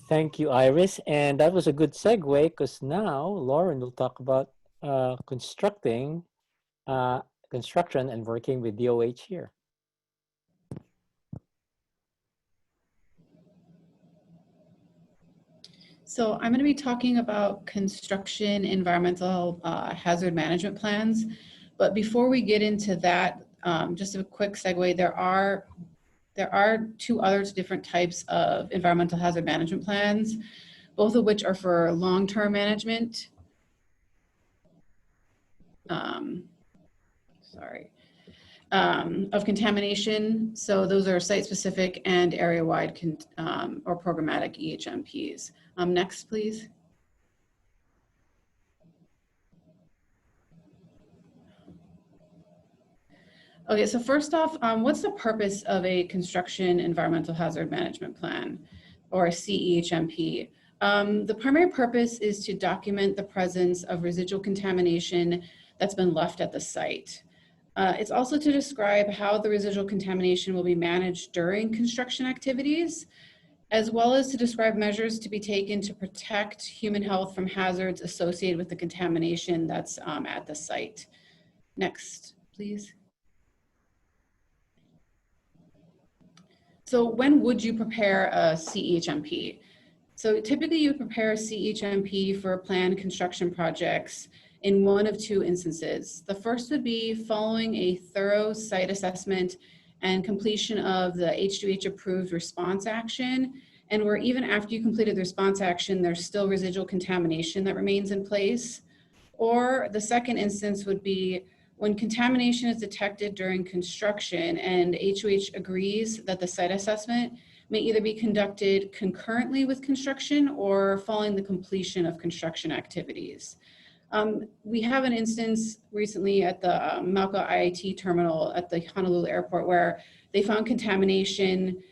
Thank you, Iris. And that was a good segue because now Lauren will talk about construction and working with DOH here. So I'm going to be talking about construction environmental hazard management plans. But before we get into that, just a quick segue, there are two other different types of environmental hazard management plans, both of which are for long-term management. Of contamination. So those are site-specific and area-wide or programmatic EHMPs. Next, please. Okay, so first off, what's the purpose of a construction environmental hazard management plan, or a CEHMP? The primary purpose is to document the presence of residual contamination that's been left at the site. It's also to describe how the residual contamination will be managed during construction activities, as well as to describe measures to be taken to protect human health from hazards associated with the contamination that's at the site. Next, please. So when would you prepare a CEHMP? So typically you prepare a CEHMP for planned construction projects in one of two instances. The first would be following a thorough site assessment and completion of the H2H approved response action, and where even after you completed the response action, there's still residual contamination that remains in place. Or the second instance would be when contamination is detected during construction and H2H agrees that the site assessment may either be conducted concurrently with construction or following the completion of construction activities. We have an instance recently at the Malco IIT terminal at the Honolulu airport where they found contamination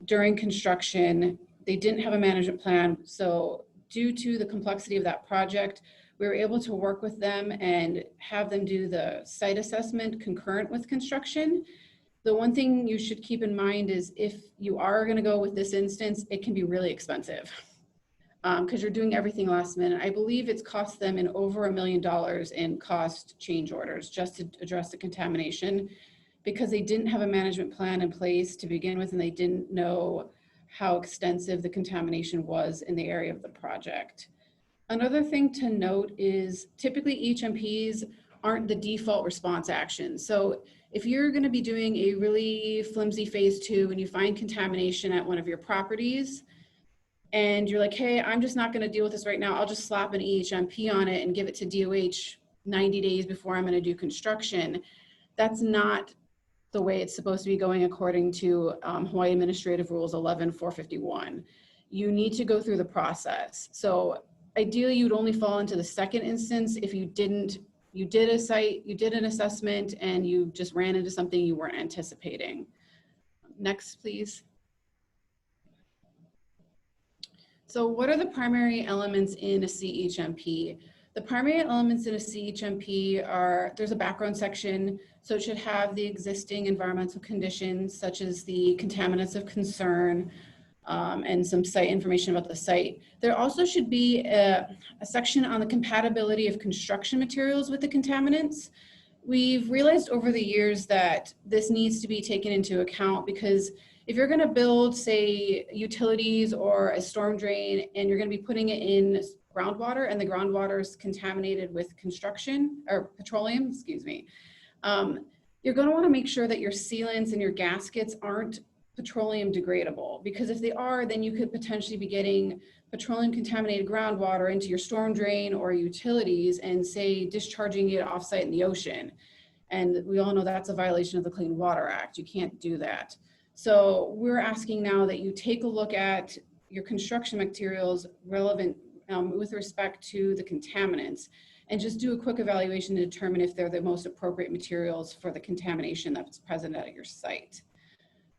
during construction. They didn't have a management plan. So due to the complexity of that project, we were able to work with them and have them do the site assessment concurrent with construction. The one thing you should keep in mind is if you are going to go with this instance, it can be really expensive because you're doing everything last minute. I believe it's cost them over $1 million in cost change orders just to address the contamination because they didn't have a management plan in place to begin with and they didn't know how extensive the contamination was in the area of the project. Another thing to note is typically EHMPs aren't the default response action. So if you're going to be doing a really flimsy phase 2 and you find contamination at one of your properties and you're like, hey, I'm just not going to deal with this right now. I'll just slap an EHMP on it and give it to DOH 90 days before I'm going to do construction. That's not the way it's supposed to be going according to Hawaii Administrative Rules 11-451. You need to go through the process. So ideally, you'd only fall into the second instance if you did an assessment and you just ran into something you weren't anticipating. Next, please. So what are the primary elements in a CEHMP? The primary elements in a CEHMP are, there's a background section, so it should have the existing environmental conditions, such as the contaminants of concern, and some site information about the site. There also should be a section on the compatibility of construction materials with the contaminants. We've realized over the years that this needs to be taken into account because if you're going to build, say, utilities or a storm drain and you're going to be putting it in groundwater and the groundwater is contaminated with petroleum, excuse me, you're going to want to make sure that your sealants and your gaskets aren't petroleum degradable, because if they are, then you could potentially be getting petroleum contaminated groundwater into your storm drain or utilities and say discharging it offsite in the ocean. And we all know that's a violation of the Clean Water Act. You can't do that. So we're asking now that you take a look at your construction materials relevant with respect to the contaminants and just do a quick evaluation to determine if they're the most appropriate materials for the contamination that's present at your site.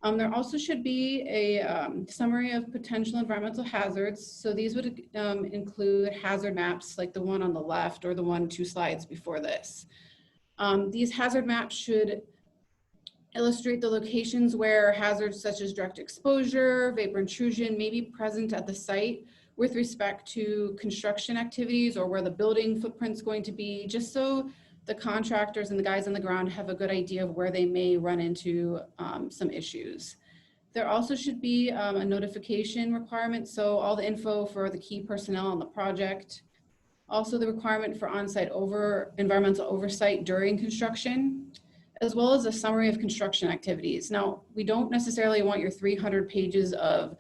There also should be a summary of potential environmental hazards. So these would include hazard maps like the one on the left or the one 2 slides before this. These hazard maps should Illustrate the locations where hazards such as direct exposure, vapor intrusion may be present at the site with respect to construction activities or where the building footprint's going to be, just so the contractors and the guys on the ground have a good idea of where they may run into some issues. There also should be a notification requirement, so all the info for the key personnel on the project. Also the requirement for on-site environmental oversight during construction, as well as a summary of construction activities. Now, we don't necessarily want your 300 pages of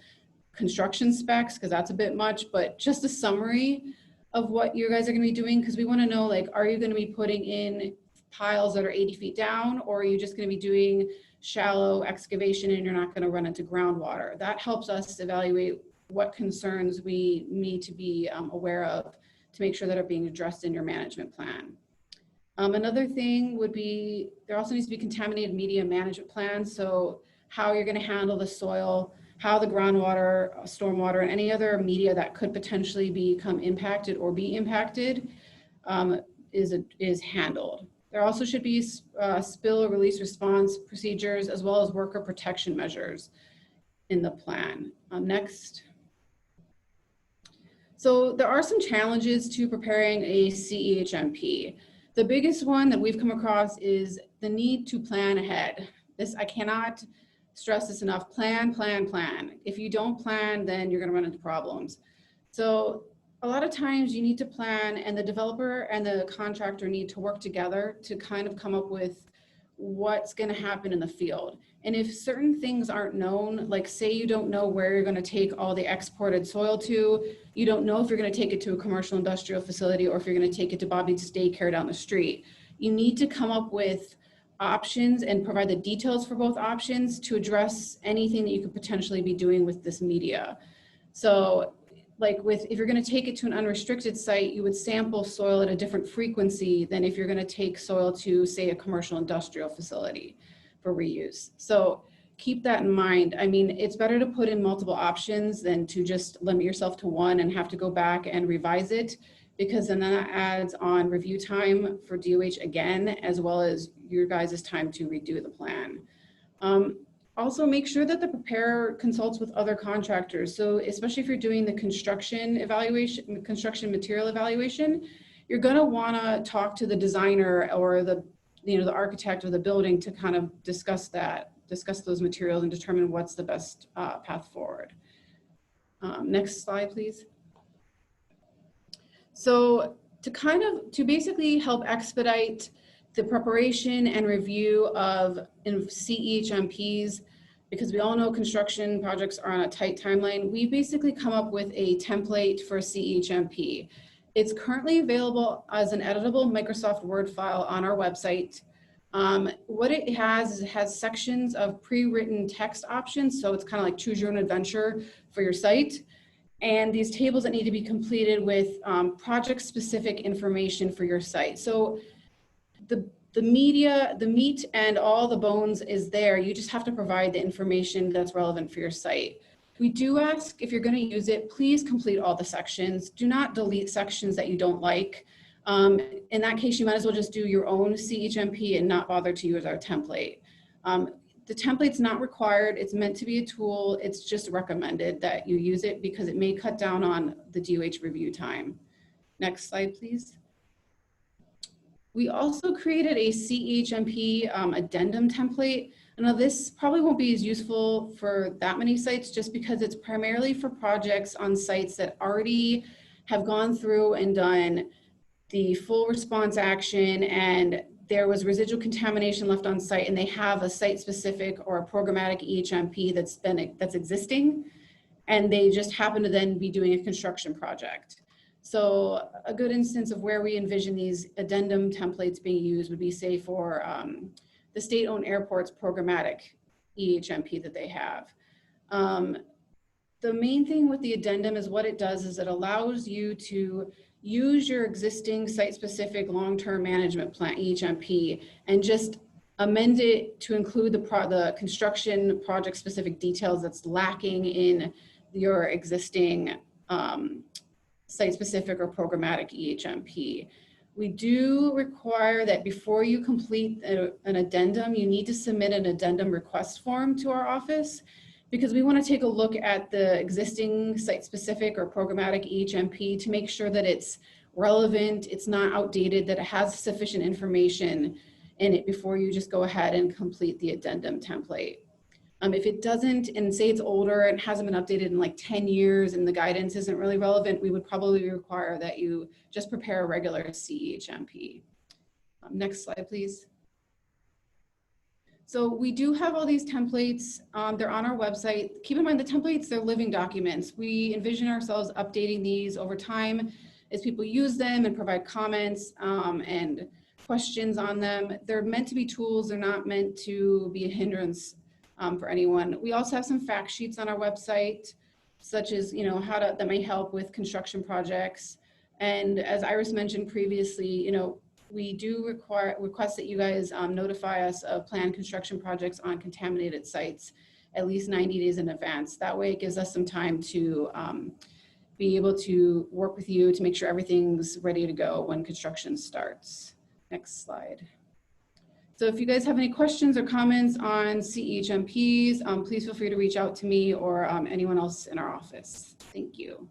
construction specs, because that's a bit much, but just a summary of what you guys are gonna be doing, because we wanna know, like, are you gonna be putting in piles that are 80 feet down, or are you just gonna be doing shallow excavation and you're not gonna run into groundwater? That helps us evaluate what concerns we need to be aware of to make sure that are being addressed in your management plan. Another thing would be, there also needs to be contaminated media management plan. So how you're gonna handle the soil, how the groundwater, stormwater, and any other media that could potentially become impacted or be impacted is handled. There also should be spill release response procedures as well as worker protection measures in the plan. Next. So there are some challenges to preparing a CEHMP. The biggest one that we've come across is the need to plan ahead. I cannot stress this enough. Plan, plan, plan. If you don't plan, then you're gonna run into problems. So a lot of times you need to plan, and the developer and the contractor need to work together to kind of come up with what's gonna happen in the field. And if certain things aren't known, like say you don't know where you're gonna take all the exported soil to, you don't know if you're gonna take it to a commercial industrial facility or if you're gonna take it to Bobby's daycare down the street. You need to come up with options and provide the details for both options to address anything that you could potentially be doing with this media. So like if you're gonna take it to an unrestricted site, you would sample soil at a different frequency than if you're gonna take soil to, say, a commercial industrial facility for reuse. So keep that in mind. I mean, it's better to put in multiple options than to just limit yourself to one and have to go back and revise it, because then that adds on review time for DOH again, as well as your guys' time to redo the plan. Also make sure that the preparer consults with other contractors. So especially if you're doing the construction evaluation, construction material evaluation, you're gonna wanna talk to the designer or the architect of the building to kind of discuss those materials and determine what's the best path forward. Next slide, please. So to basically help expedite the preparation and review of CEHMPs, because we all know construction projects are on a tight timeline, we basically come up with a template for CEHMP. It's currently available as an editable Microsoft Word file on our website. What it has is it has sections of pre-written text options, so it's kind of like choose your own adventure for your site. And these tables that need to be completed with project-specific information for your site. So the meat and all the bones is there. You just have to provide the information that's relevant for your site. We do ask, if you're going to use it, please complete all the sections. Do not delete sections that you don't like. In that case, you might as well just do your own CEHMP and not bother to use our template. The template's not required. It's meant to be a tool. It's just recommended that you use it because it may cut down on the DOH review time. Next slide, please. We also created a CEHMP addendum template. Now this probably won't be as useful for that many sites just because it's primarily for projects on sites that already have gone through and done the full response action and there was residual contamination left on site and they have a site-specific or a programmatic EHMP that's existing, and they just happen to then be doing a construction project. So a good instance of where we envision these addendum templates being used would be, say, for the state-owned airport's programmatic EHMP that they have. The main thing with the addendum is what it does is it allows you to use your existing site-specific long-term management plan, EHMP, and just amend it to include the construction project-specific details that's lacking in your existing site-specific or programmatic EHMP. We do require that before you complete an addendum, you need to submit an addendum request form to our office, because we want to take a look at the existing site-specific or programmatic EHMP to make sure that it's relevant, it's not outdated, that it has sufficient information in it before you just go ahead and complete the addendum template. If it doesn't, and say it's older and hasn't been updated in like 10 years and the guidance isn't really relevant, we would probably require that you just prepare a regular CEHMP. Next slide, please. So we do have all these templates. They're on our website. Keep in mind the templates, they're living documents. We envision ourselves updating these over time as people use them and provide comments and questions on them. They're meant to be tools. They're not meant to be a hindrance for anyone. We also have some fact sheets on our website, such as, you know, that may help with construction projects. And as Iris mentioned previously, you know, we do request that you guys notify us of planned construction projects on contaminated sites at least 90 days in advance. That way it gives us some time to be able to work with you to make sure everything's ready to go when construction starts. Next slide. So if you guys have any questions or comments on CEHMPs, please feel free to reach out to me or anyone else in our office. Thank you.